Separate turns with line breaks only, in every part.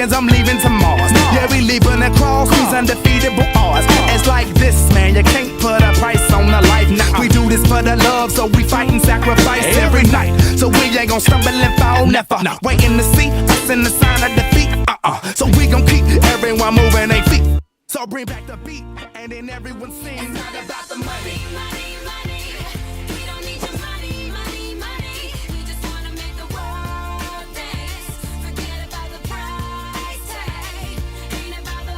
plans, I'm leaving to Mars. Yeah, we leaving across these undefeatable odds. It's like this, man, you can't put a price on a life. Nah, we do this for the love, so we fight and sacrifice every night. So we ain't gon' stumble and fall, never. Waiting to see us in the sign of defeat. So we gon' keep everyone moving their feet. So bring back the beat, and then everyone sings. It's not about the money.
We don't need your money. We just wanna make the world dance. Forget about the price tag. Ain't about the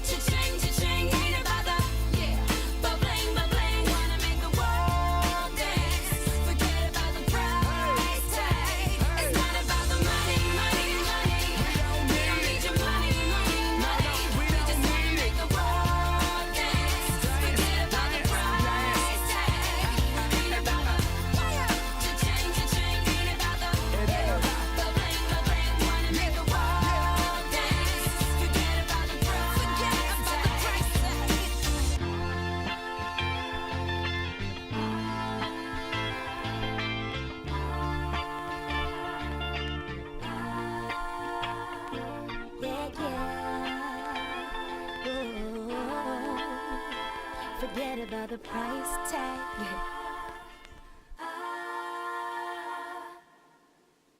cha-ching. Ain't about the ba-bling. Wanna make the world dance. Forget about the price tag. It's not about the money. We don't need your money. We just wanna make the world dance. Forget about the price tag. Ain't about the cha-ching. Ain't about the ba-bling. Wanna make the world dance. Forget about the price tag. Forget about the price tag.